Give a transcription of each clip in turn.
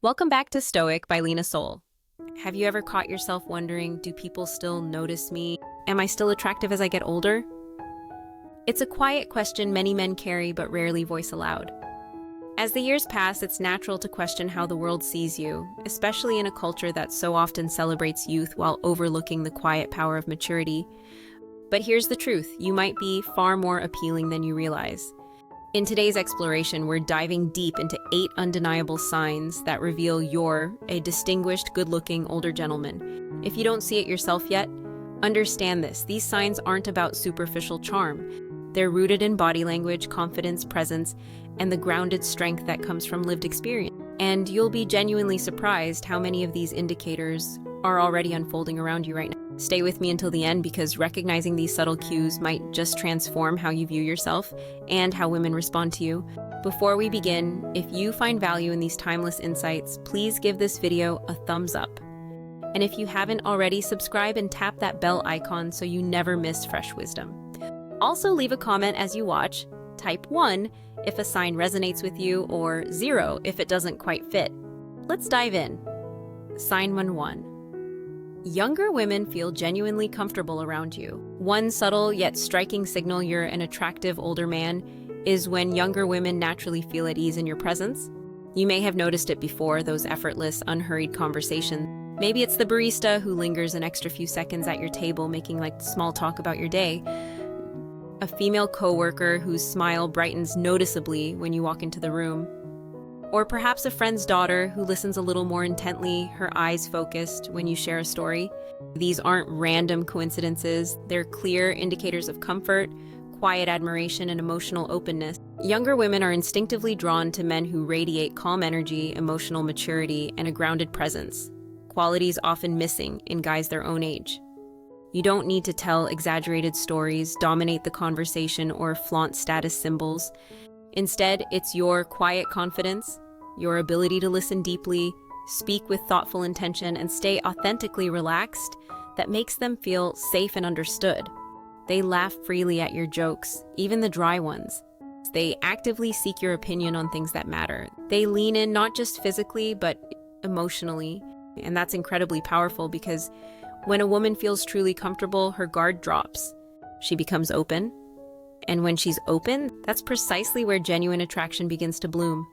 Welcome back to Stoic by Lena Sole. Have you ever caught yourself wondering, do people still notice me? Am I still attractive as I get older? It's a quiet question many men carry but rarely voice aloud. As the years pass, it's natural to question how the world sees you, especially in a culture that so often celebrates youth while overlooking the quiet power of maturity. But here's the truth, you might be far more appealing than you realize. In today's exploration, we're diving deep into 8 undeniable signs that reveal you're a distinguished, good-looking older gentleman. If you don't see it yourself yet, understand this. These signs aren't about superficial charm. They're rooted in body language, confidence, presence, and the grounded strength that comes from lived experience. And you'll be genuinely surprised how many of these indicators are already unfolding around you right now. Stay with me until the end because recognizing these subtle cues might just transform how you view yourself and how women respond to you. Before we begin, if you find value in these timeless insights, please give this video a thumbs up. And if you haven't already, subscribe and tap that bell icon so you never miss fresh wisdom. Also, leave a comment as you watch. Type 1 if a sign resonates with you or 0 if it doesn't quite fit. Let's dive in. Sign 1. Younger women feel genuinely comfortable around you. One subtle yet striking signal you're an attractive older man is when younger women naturally feel at ease in your presence. You may have noticed it before, those effortless, unhurried conversations. Maybe it's the barista who lingers an extra few seconds at your table making small talk about your day. A female coworker whose smile brightens noticeably when you walk into the room. Or perhaps a friend's daughter who listens a little more intently, her eyes focused when you share a story. These aren't random coincidences. They're clear indicators of comfort, quiet admiration, and emotional openness. Younger women are instinctively drawn to men who radiate calm energy, emotional maturity, and a grounded presence, qualities often missing in guys their own age. You don't need to tell exaggerated stories, dominate the conversation, or flaunt status symbols. Instead, it's your quiet confidence, your ability to listen deeply, speak with thoughtful intention, and stay authentically relaxed that makes them feel safe and understood. They laugh freely at your jokes, even the dry ones. They actively seek your opinion on things that matter. They lean in not just physically, but emotionally. And that's incredibly powerful because when a woman feels truly comfortable, her guard drops. She becomes open. And when she's open, that's precisely where genuine attraction begins to bloom.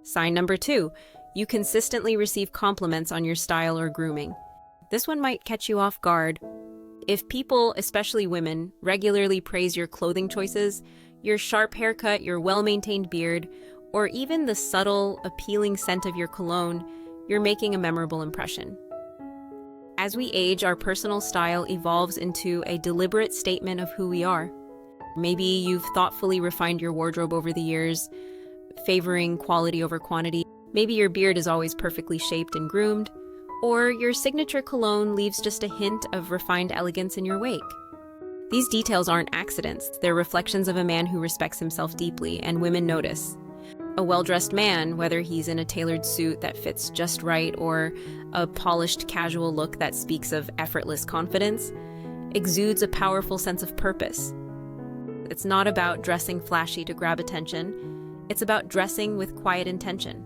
Sign number 2, you consistently receive compliments on your style or grooming. This one might catch you off guard. If people, especially women, regularly praise your clothing choices, your sharp haircut, your well-maintained beard, or even the subtle, appealing scent of your cologne, you're making a memorable impression. As we age, our personal style evolves into a deliberate statement of who we are. Maybe you've thoughtfully refined your wardrobe over the years, favoring quality over quantity. Maybe your beard is always perfectly shaped and groomed, or your signature cologne leaves just a hint of refined elegance in your wake. These details aren't accidents. They're reflections of a man who respects himself deeply, and women notice. A well-dressed man, whether he's in a tailored suit that fits just right or a polished casual look that speaks of effortless confidence, exudes a powerful sense of purpose. It's not about dressing flashy to grab attention. It's about dressing with quiet intention.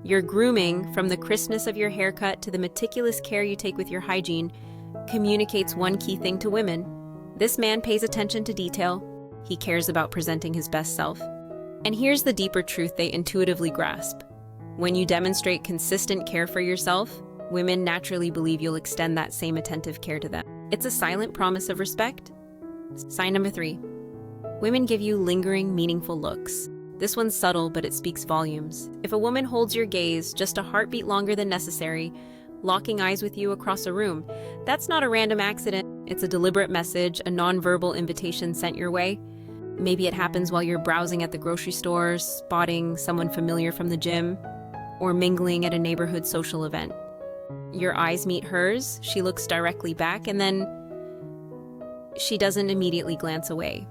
Your grooming, from the crispness of your haircut to the meticulous care you take with your hygiene, communicates one key thing to women. This man pays attention to detail. He cares about presenting his best self. And here's the deeper truth they intuitively grasp. When you demonstrate consistent care for yourself, women naturally believe you'll extend that same attentive care to them. It's a silent promise of respect. Sign number 3. Women give you lingering, meaningful looks. This one's subtle, but it speaks volumes. If a woman holds your gaze just a heartbeat longer than necessary, locking eyes with you across a room, that's not a random accident. It's a deliberate message, a nonverbal invitation sent your way. Maybe it happens while you're browsing at the grocery store, spotting someone familiar from the gym, or mingling at a neighborhood social event. Your eyes meet hers, she looks directly back, and then she doesn't immediately glance away.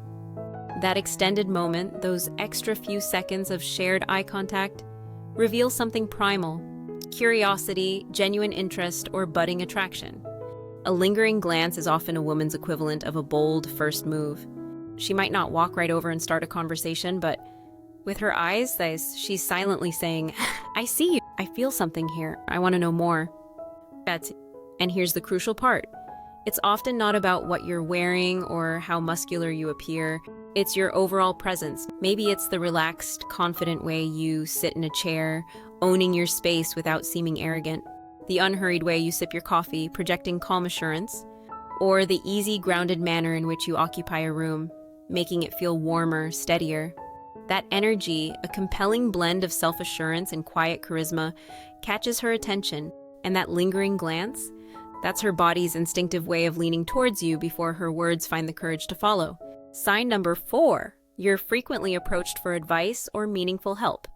That extended moment, those extra few seconds of shared eye contact, reveals something primal: curiosity, genuine interest, or budding attraction. A lingering glance is often a woman's equivalent of a bold first move. She might not walk right over and start a conversation, but with her eyes, she's silently saying, "I see you. I feel something here. I want to know more. And here's the crucial part. It's often not about what you're wearing or how muscular you appear. It's your overall presence. Maybe it's the relaxed, confident way you sit in a chair, owning your space without seeming arrogant. The unhurried way you sip your coffee, projecting calm assurance. Or the easy, grounded manner in which you occupy a room, making it feel warmer, steadier. That energy, a compelling blend of self-assurance and quiet charisma, catches her attention, and that lingering glance, that's her body's instinctive way of leaning towards you before her words find the courage to follow. Sign number 4, you're frequently approached for advice or meaningful help.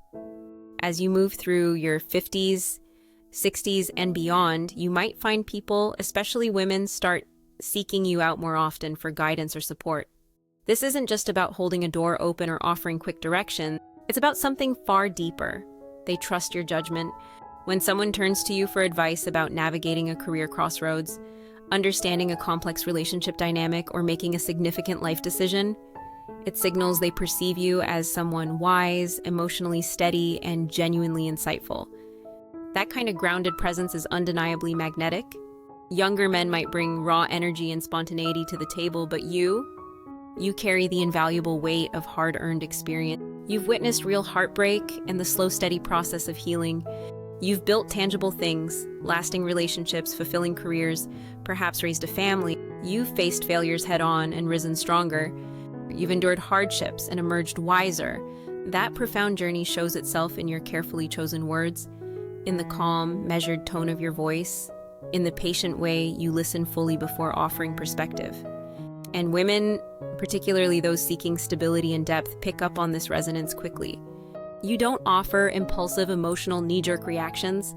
As you move through your 50s, 60s, and beyond, you might find people, especially women, start seeking you out more often for guidance or support. This isn't just about holding a door open or offering quick direction. It's about something far deeper. They trust your judgment. When someone turns to you for advice about navigating a career crossroads, understanding a complex relationship dynamic, or making a significant life decision, it signals they perceive you as someone wise, emotionally steady, and genuinely insightful. That kind of grounded presence is undeniably magnetic. Younger men might bring raw energy and spontaneity to the table, but you carry the invaluable weight of hard-earned experience. You've witnessed real heartbreak and the slow, steady process of healing. You've built tangible things, lasting relationships, fulfilling careers, perhaps raised a family. You've faced failures head-on and risen stronger. You've endured hardships and emerged wiser. That profound journey shows itself in your carefully chosen words, in the calm, measured tone of your voice, in the patient way you listen fully before offering perspective. And women, particularly those seeking stability and depth, pick up on this resonance quickly. You don't offer impulsive, emotional, knee-jerk reactions.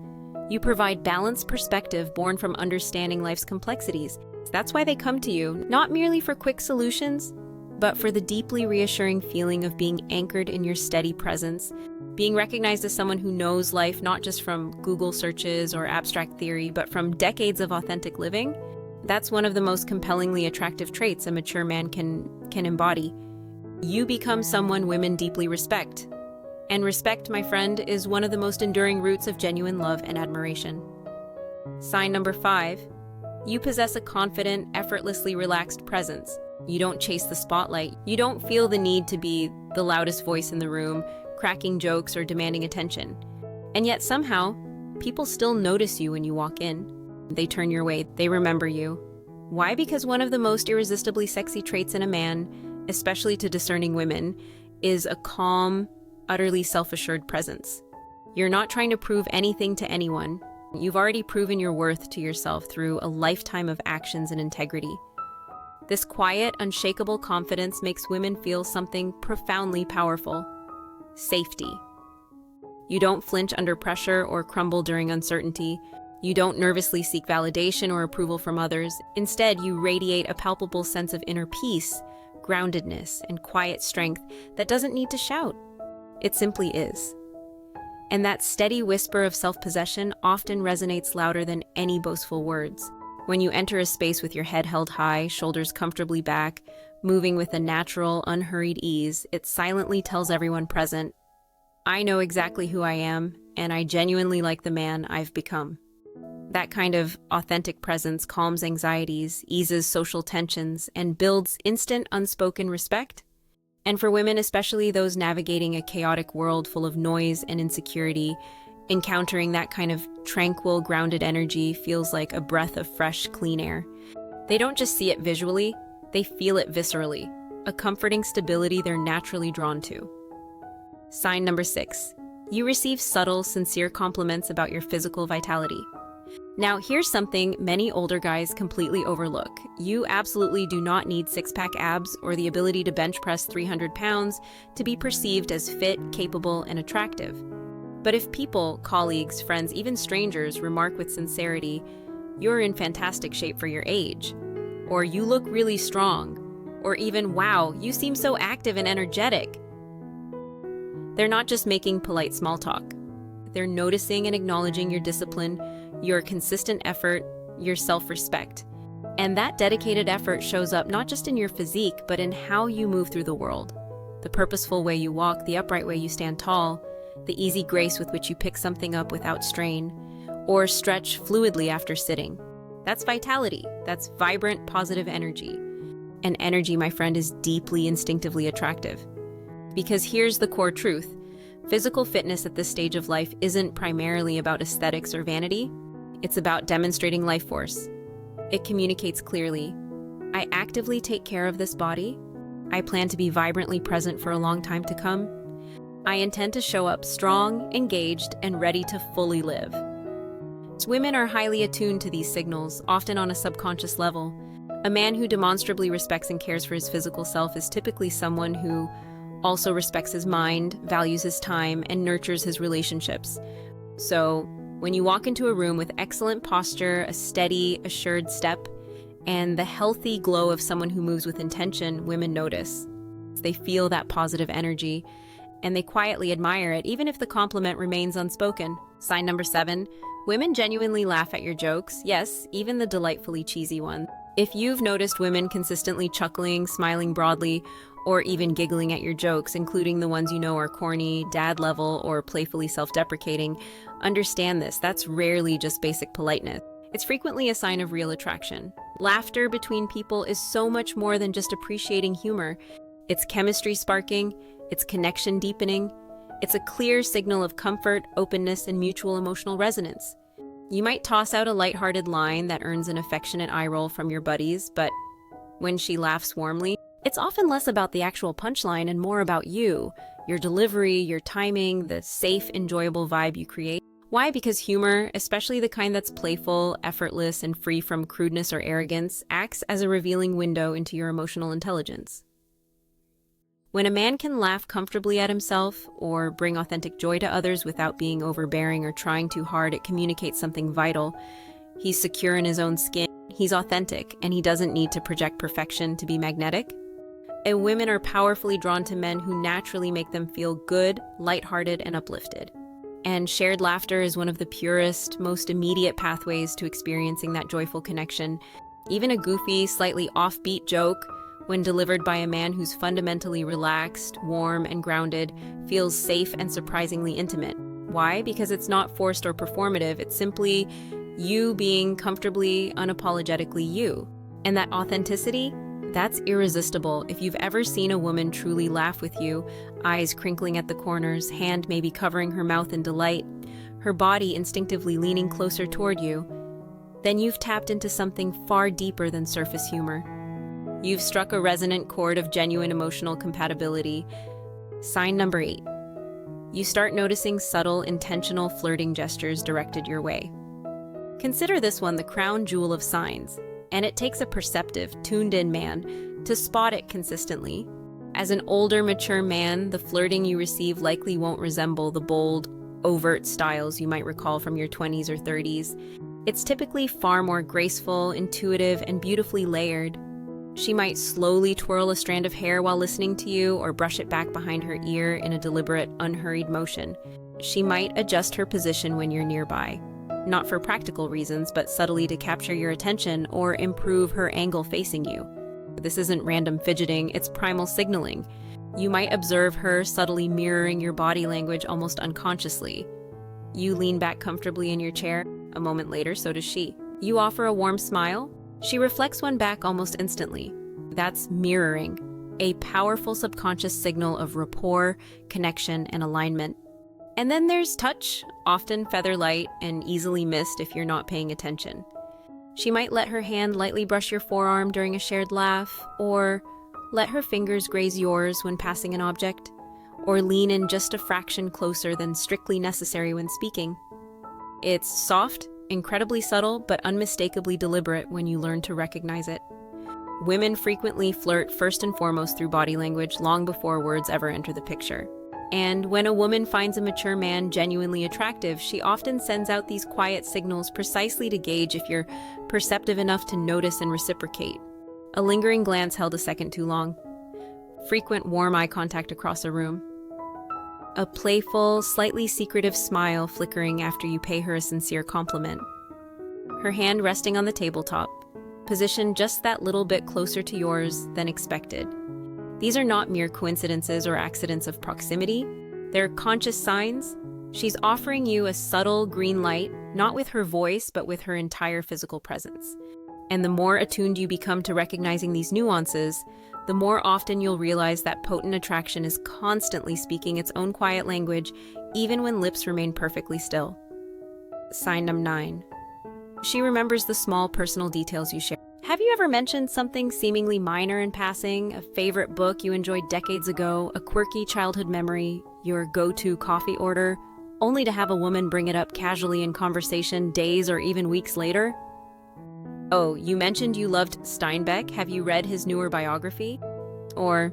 You provide balanced perspective born from understanding life's complexities. That's why they come to you, not merely for quick solutions, but for the deeply reassuring feeling of being anchored in your steady presence, being recognized as someone who knows life not just from Google searches or abstract theory, but from decades of authentic living. That's one of the most compellingly attractive traits a mature man can embody. You become someone women deeply respect. And respect, my friend, is one of the most enduring roots of genuine love and admiration. Sign number 5, you possess a confident, effortlessly relaxed presence. You don't chase the spotlight. You don't feel the need to be the loudest voice in the room, cracking jokes or demanding attention. And yet somehow, people still notice you when you walk in. They turn your way. They remember you. Why? Because one of the most irresistibly sexy traits in a man, especially to discerning women, is a calm, utterly self-assured presence. You're not trying to prove anything to anyone. You've already proven your worth to yourself through a lifetime of actions and integrity. This quiet, unshakable confidence makes women feel something profoundly powerful: safety. You don't flinch under pressure or crumble during uncertainty. You don't nervously seek validation or approval from others. Instead, you radiate a palpable sense of inner peace, groundedness, and quiet strength that doesn't need to shout. It simply is. And that steady whisper of self-possession often resonates louder than any boastful words. When you enter a space with your head held high, shoulders comfortably back, moving with a natural, unhurried ease, it silently tells everyone present, I know exactly who I am, and I genuinely like the man I've become. That kind of authentic presence calms anxieties, eases social tensions, and builds instant, unspoken respect. And for women, especially those navigating a chaotic world full of noise and insecurity, encountering that kind of tranquil, grounded energy feels like a breath of fresh, clean air. They don't just see it visually, they feel it viscerally, a comforting stability they're naturally drawn to. Sign number 6. You receive subtle, sincere compliments about your physical vitality. Now, here's something many older guys completely overlook. You absolutely do not need six-pack abs or the ability to bench press 300 pounds to be perceived as fit, capable, and attractive. But if people, colleagues, friends, even strangers remark with sincerity, you're in fantastic shape for your age, or you look really strong, or even, wow, you seem so active and energetic, they're not just making polite small talk. They're noticing and acknowledging your discipline, your consistent effort, your self-respect. And that dedicated effort shows up not just in your physique, but in how you move through the world. The purposeful way you walk, the upright way you stand tall, the easy grace with which you pick something up without strain, or stretch fluidly after sitting. That's vitality. That's vibrant, positive energy. And energy, my friend, is deeply instinctively attractive. Because here's the core truth. Physical fitness at this stage of life isn't primarily about aesthetics or vanity. It's about demonstrating life force. It communicates clearly. I actively take care of this body. I plan to be vibrantly present for a long time to come. I intend to show up strong, engaged, and ready to fully live. Women are highly attuned to these signals, often on a subconscious level. A man who demonstrably respects and cares for his physical self is typically someone who also respects his mind, values his time, and nurtures his relationships. So, when you walk into a room with excellent posture, a steady, assured step, and the healthy glow of someone who moves with intention, women notice. They feel that positive energy, and they quietly admire it, even if the compliment remains unspoken. Sign number 7, women genuinely laugh at your jokes. Yes, even the delightfully cheesy ones. If you've noticed women consistently chuckling, smiling broadly, or even giggling at your jokes, including the ones you know are corny, dad level, or playfully self-deprecating, understand this. That's rarely just basic politeness. It's frequently a sign of real attraction. Laughter between people is so much more than just appreciating humor. It's chemistry sparking, it's connection deepening, it's a clear signal of comfort, openness, and mutual emotional resonance. You might toss out a lighthearted line that earns an affectionate eye roll from your buddies, but when she laughs warmly, it's often less about the actual punchline and more about you, your delivery, your timing, the safe, enjoyable vibe you create. Why? Because humor, especially the kind that's playful, effortless, and free from crudeness or arrogance, acts as a revealing window into your emotional intelligence. When a man can laugh comfortably at himself or bring authentic joy to others without being overbearing or trying too hard, it communicates something vital. He's secure in his own skin, he's authentic, and he doesn't need to project perfection to be magnetic. And women are powerfully drawn to men who naturally make them feel good, lighthearted, and uplifted. And shared laughter is one of the purest, most immediate pathways to experiencing that joyful connection. Even a goofy, slightly offbeat joke, when delivered by a man who's fundamentally relaxed, warm, and grounded, feels safe and surprisingly intimate. Why? Because it's not forced or performative. It's simply you being comfortably, unapologetically you. And that authenticity, that's irresistible. If you've ever seen a woman truly laugh with you, eyes crinkling at the corners, hand maybe covering her mouth in delight, her body instinctively leaning closer toward you, then you've tapped into something far deeper than surface humor. You've struck a resonant chord of genuine emotional compatibility. Sign number 8. You start noticing subtle, intentional flirting gestures directed your way. Consider this one the crown jewel of signs, and it takes a perceptive, tuned-in man to spot it consistently. As an older, mature man, the flirting you receive likely won't resemble the bold, overt styles you might recall from your 20s or 30s. It's typically far more graceful, intuitive, and beautifully layered. She might slowly twirl a strand of hair while listening to you or brush it back behind her ear in a deliberate, unhurried motion. She might adjust her position when you're nearby, not for practical reasons, but subtly to capture your attention or improve her angle facing you. This isn't random fidgeting, it's primal signaling. You might observe her subtly mirroring your body language almost unconsciously. You lean back comfortably in your chair. A moment later, so does she. You offer a warm smile. She reflects one back almost instantly. That's mirroring, a powerful subconscious signal of rapport, connection, and alignment. And then there's touch, often feather-light and easily missed if you're not paying attention. She might let her hand lightly brush your forearm during a shared laugh, or let her fingers graze yours when passing an object, or lean in just a fraction closer than strictly necessary when speaking. It's soft, incredibly subtle, but unmistakably deliberate when you learn to recognize it. Women frequently flirt first and foremost through body language long before words ever enter the picture. And when a woman finds a mature man genuinely attractive, she often sends out these quiet signals precisely to gauge if you're perceptive enough to notice and reciprocate. A lingering glance held a second too long. Frequent warm eye contact across a room. A playful, slightly secretive smile flickering after you pay her a sincere compliment. Her hand resting on the tabletop, positioned just that little bit closer to yours than expected. These are not mere coincidences or accidents of proximity. They're conscious signs. She's offering you a subtle green light, not with her voice, but with her entire physical presence. And the more attuned you become to recognizing these nuances, the more often you'll realize that potent attraction is constantly speaking its own quiet language, even when lips remain perfectly still. Sign number 9. She remembers the small personal details you share. Have you ever mentioned something seemingly minor in passing, a favorite book you enjoyed decades ago, a quirky childhood memory, your go-to coffee order, only to have a woman bring it up casually in conversation days or even weeks later? Oh, you mentioned you loved Steinbeck. Have you read his newer biography? Or,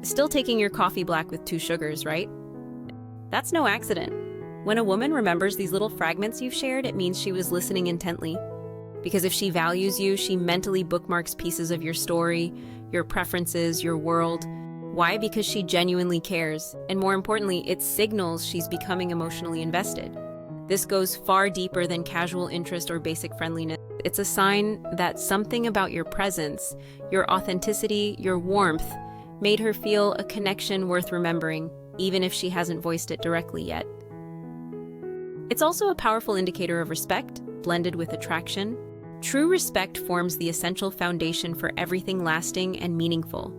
still taking your coffee black with 2 sugars, right? That's no accident. When a woman remembers these little fragments you've shared, it means she was listening intently. Because if she values you, she mentally bookmarks pieces of your story, your preferences, your world. Why? Because she genuinely cares. And more importantly, it signals she's becoming emotionally invested. This goes far deeper than casual interest or basic friendliness. It's a sign that something about your presence, your authenticity, your warmth, made her feel a connection worth remembering, even if she hasn't voiced it directly yet. It's also a powerful indicator of respect, blended with attraction. True respect forms the essential foundation for everything lasting and meaningful.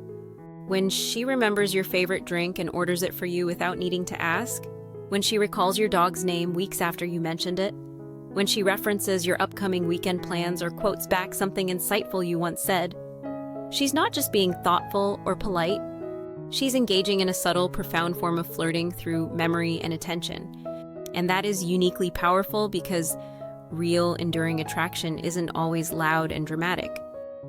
When she remembers your favorite drink and orders it for you without needing to ask, when she recalls your dog's name weeks after you mentioned it, when she references your upcoming weekend plans or quotes back something insightful you once said, she's not just being thoughtful or polite, she's engaging in a subtle, profound form of flirting through memory and attention. And that is uniquely powerful because real, enduring attraction isn't always loud and dramatic.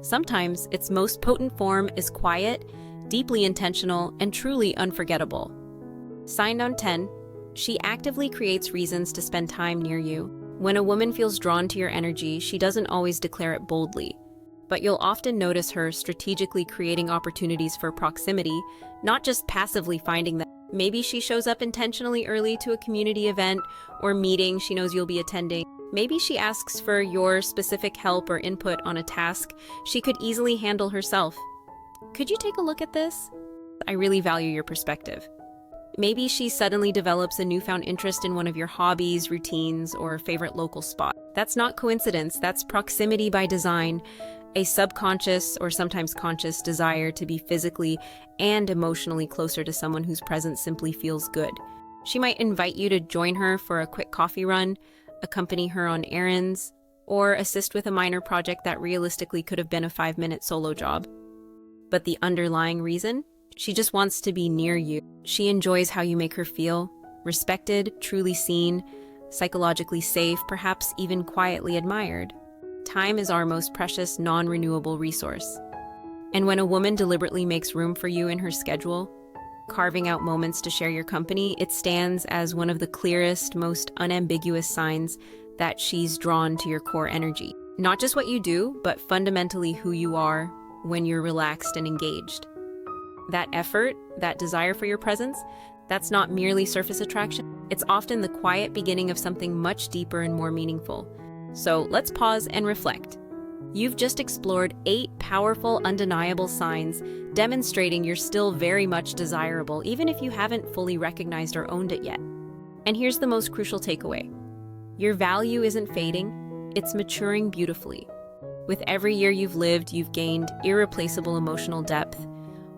Sometimes its most potent form is quiet, deeply intentional, and truly unforgettable. Sign number 10. She actively creates reasons to spend time near you. When a woman feels drawn to your energy, she doesn't always declare it boldly, but you'll often notice her strategically creating opportunities for proximity, not just passively finding them. Maybe she shows up intentionally early to a community event or meeting she knows you'll be attending. Maybe she asks for your specific help or input on a task she could easily handle herself. Could you take a look at this? I really value your perspective. Maybe she suddenly develops a newfound interest in one of your hobbies, routines, or favorite local spot. That's not coincidence, that's proximity by design, a subconscious or sometimes conscious desire to be physically and emotionally closer to someone whose presence simply feels good. She might invite you to join her for a quick coffee run, accompany her on errands, or assist with a minor project that realistically could have been a 5-minute solo job. But the underlying reason? She just wants to be near you. She enjoys how you make her feel, respected, truly seen, psychologically safe, perhaps even quietly admired. Time is our most precious, non-renewable resource. And when a woman deliberately makes room for you in her schedule, carving out moments to share your company, it stands as one of the clearest, most unambiguous signs that she's drawn to your core energy. Not just what you do, but fundamentally who you are when you're relaxed and engaged. That effort, that desire for your presence, that's not merely surface attraction. It's often the quiet beginning of something much deeper and more meaningful. So let's pause and reflect. You've just explored 8 powerful, undeniable signs demonstrating you're still very much desirable, even if you haven't fully recognized or owned it yet. And here's the most crucial takeaway. Your value isn't fading, it's maturing beautifully. With every year you've lived, you've gained irreplaceable emotional depth,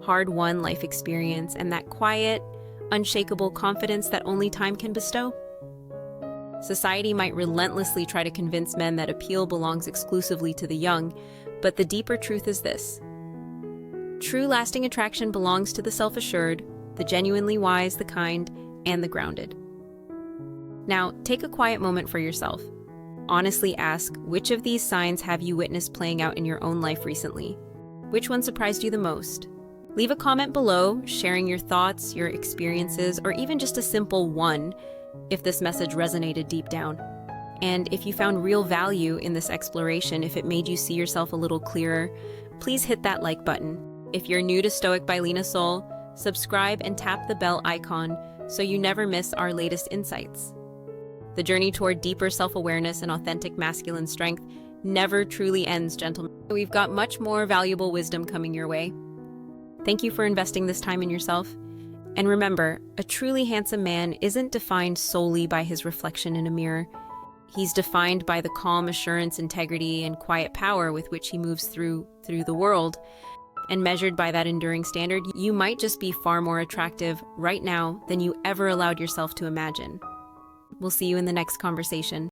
hard-won life experience, and that quiet, unshakable confidence that only time can bestow. Society might relentlessly try to convince men that appeal belongs exclusively to the young, but the deeper truth is this. True lasting attraction belongs to the self-assured, the genuinely wise, the kind, and the grounded. Now, take a quiet moment for yourself. Honestly ask, which of these signs have you witnessed playing out in your own life recently? Which one surprised you the most? Leave a comment below, sharing your thoughts, your experiences, or even just a simple one if this message resonated deep down. And if you found real value in this exploration, if it made you see yourself a little clearer, please hit that like button. If you're new to Stoic by Lena Sole, subscribe and tap the bell icon so you never miss our latest insights. The journey toward deeper self-awareness and authentic masculine strength never truly ends, gentlemen. We've got much more valuable wisdom coming your way. Thank you for investing this time in yourself. And remember, a truly handsome man isn't defined solely by his reflection in a mirror. He's defined by the calm assurance, integrity, and quiet power with which he moves through the world. And measured by that enduring standard, you might just be far more attractive right now than you ever allowed yourself to imagine. We'll see you in the next conversation.